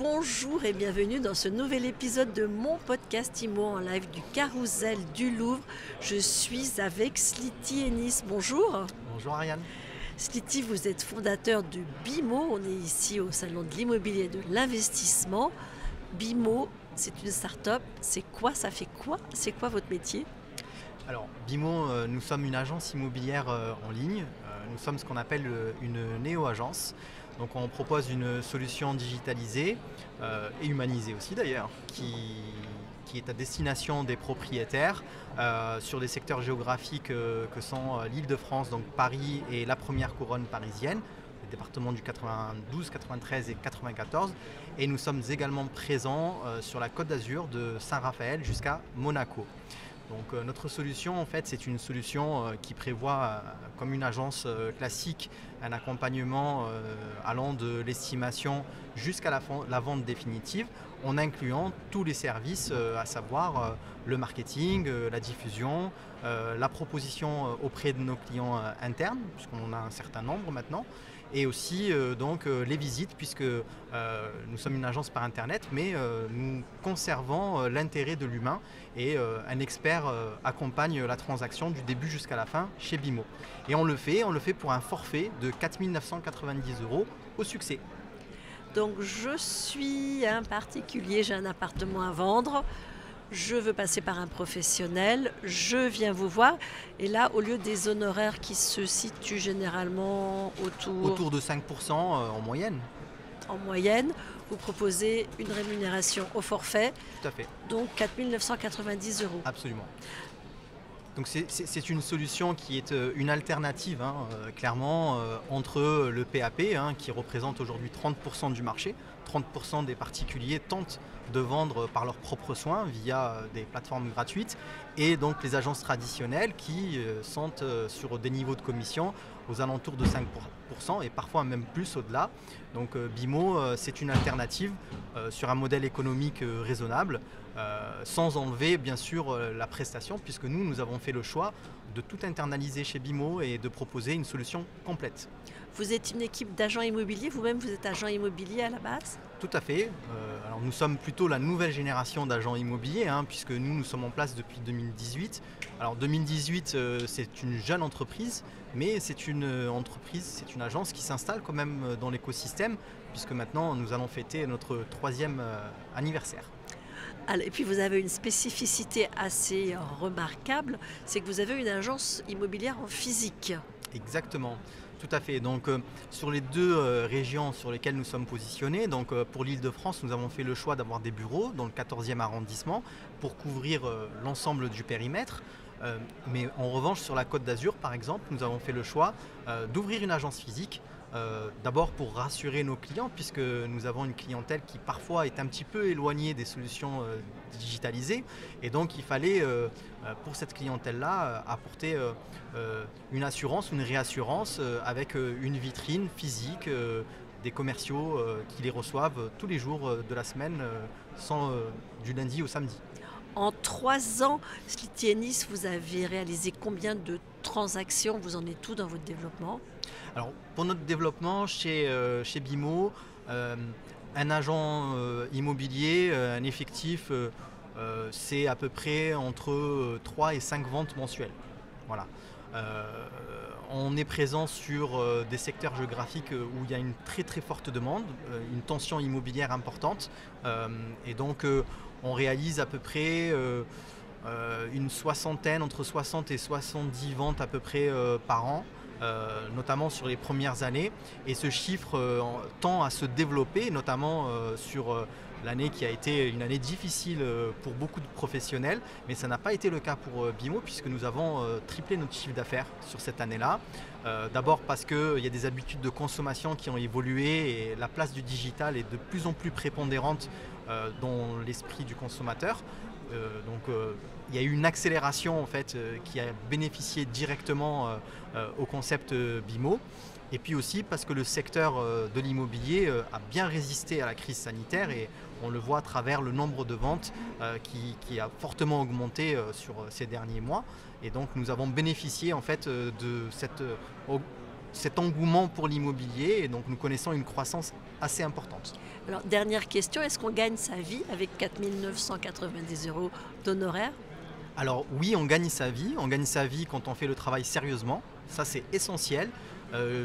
Bonjour et bienvenue dans ce nouvel épisode de mon podcast IMO en live du Carrousel du Louvre. Je suis avec Sliti Ennis. Bonjour. Bonjour Ariane. Sliti, vous êtes fondateur de BIMO. On est ici au Salon de l'immobilier et de l'investissement. BIMO, c'est une start-up. C'est quoi? Ça fait quoi? C'est quoi votre métier? Alors BIMO, nous sommes une agence immobilière en ligne. Nous sommes ce qu'on appelle une néo-agence. Donc on propose une solution digitalisée et humanisée aussi d'ailleurs, qui est à destination des propriétaires sur des secteurs géographiques que sont l'Île-de-France, donc Paris et la première couronne parisienne, les départements du 92, 93 et 94. Et nous sommes également présents sur la Côte d'Azur de Saint-Raphaël jusqu'à Monaco. Donc notre solution, en fait, c'est une solution qui prévoit, comme une agence classique, un accompagnement allant de l'estimation jusqu'à la vente définitive, en incluant tous les services, à savoir le marketing, la diffusion, la proposition auprès de nos clients internes, puisqu'on a un certain nombre maintenant, et aussi les visites, puisque nous sommes une agence par internet, mais nous conservons l'intérêt de l'humain, et un expert accompagne la transaction du début jusqu'à la fin chez BIMO. Et on le fait pour un forfait de 4 990 € au succès. Donc je suis un particulier, j'ai un appartement à vendre. Je veux passer par un professionnel, je viens vous voir. Et là, au lieu des honoraires qui se situent généralement Autour de 5% en moyenne. En moyenne, vous proposez une rémunération au forfait. Tout à fait. Donc 4 990 €. Absolument. Donc c'est une solution qui est une alternative, clairement, entre le PAP, qui représente aujourd'hui 30% du marché. 30% des particuliers tentent de vendre par leurs propres soins via des plateformes gratuites, et donc les agences traditionnelles qui sont sur des niveaux de commission aux alentours de 5% et parfois même plus au-delà. Donc BIMO, c'est une alternative sur un modèle économique raisonnable, sans enlever bien sûr la prestation, puisque nous avons fait le choix de tout internaliser chez BIMO et de proposer une solution complète. Vous êtes une équipe d'agents immobiliers, vous-même vous êtes agent immobilier à la base? Tout à fait. Alors nous sommes plutôt la nouvelle génération d'agents immobiliers, puisque nous sommes en place depuis 2018. Alors 2018, c'est une jeune entreprise, mais c'est une agence qui s'installe quand même dans l'écosystème, puisque maintenant nous allons fêter notre 3e anniversaire. Et puis vous avez une spécificité assez remarquable, c'est que vous avez une agence immobilière en physique. Exactement, tout à fait. Donc sur les deux régions sur lesquelles nous sommes positionnés, donc pour l'Île-de-France, nous avons fait le choix d'avoir des bureaux dans le 14e arrondissement pour couvrir l'ensemble du périmètre. Mais en revanche, sur la Côte d'Azur, par exemple, nous avons fait le choix d'ouvrir une agence physique. D'abord pour rassurer nos clients, puisque nous avons une clientèle qui parfois est un petit peu éloignée des solutions digitalisées, et donc il fallait pour cette clientèle-là apporter une assurance, une réassurance avec une vitrine physique, des commerciaux qui les reçoivent tous les jours de la semaine, du lundi au samedi. En 3 ans, Sliti Ennis, vous avez réalisé combien de transactions? Vous en êtes où dans votre développement? Alors, pour notre développement chez BIMO, un agent immobilier, un effectif, c'est à peu près entre 3 et 5 ventes mensuelles. Voilà. On est présent sur des secteurs géographiques où il y a une très très forte demande, une tension immobilière importante, et donc on réalise à peu près une soixantaine, entre 60 et 70 ventes à peu près par an. Notamment sur les premières années, et ce chiffre tend à se développer, notamment sur l'année qui a été une année difficile pour beaucoup de professionnels, mais ça n'a pas été le cas pour BIMO, puisque nous avons triplé notre chiffre d'affaires sur cette année-là. D'abord parce qu'il y a des habitudes de consommation qui ont évolué, et la place du digital est de plus en plus prépondérante dans l'esprit du consommateur. Il y a eu une accélération en fait, qui a bénéficié directement au concept BIMO, et puis aussi parce que le secteur de l'immobilier a bien résisté à la crise sanitaire, et on le voit à travers le nombre de ventes qui a fortement augmenté sur ces derniers mois, et donc nous avons bénéficié en fait de cette cet engouement pour l'immobilier et donc nous connaissons une croissance assez importante. Alors, dernière question, est-ce qu'on gagne sa vie avec 4 990 € d'honoraires? Alors oui, on gagne sa vie quand on fait le travail sérieusement, ça c'est essentiel.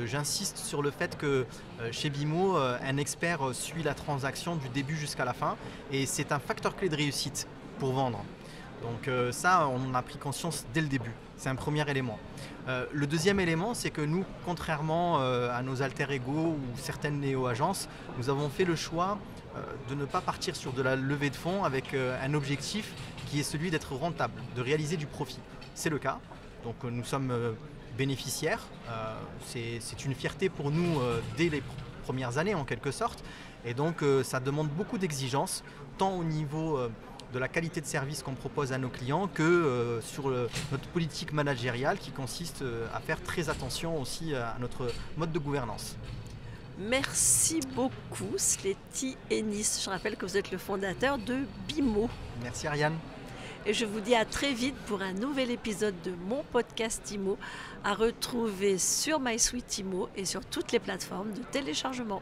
J'insiste sur le fait que chez BIMO, un expert suit la transaction du début jusqu'à la fin et c'est un facteur clé de réussite pour vendre. Donc ça, on en a pris conscience dès le début, c'est un premier élément. Le deuxième élément, c'est que nous, contrairement à nos alter-ego ou certaines néo-agences, nous avons fait le choix de ne pas partir sur de la levée de fonds avec un objectif qui est celui d'être rentable, de réaliser du profit. C'est le cas, donc nous sommes bénéficiaires, c'est une fierté pour nous dès les premières années en quelque sorte, et donc ça demande beaucoup d'exigences, tant au niveau de la qualité de service qu'on propose à nos clients que sur notre politique managériale qui consiste à faire très attention aussi à notre mode de gouvernance. Merci beaucoup, Sléty Ennis. Je rappelle que vous êtes le fondateur de BIMO. Merci Ariane. Et je vous dis à très vite pour un nouvel épisode de mon podcast IMO à retrouver sur MySuite IMO et sur toutes les plateformes de téléchargement.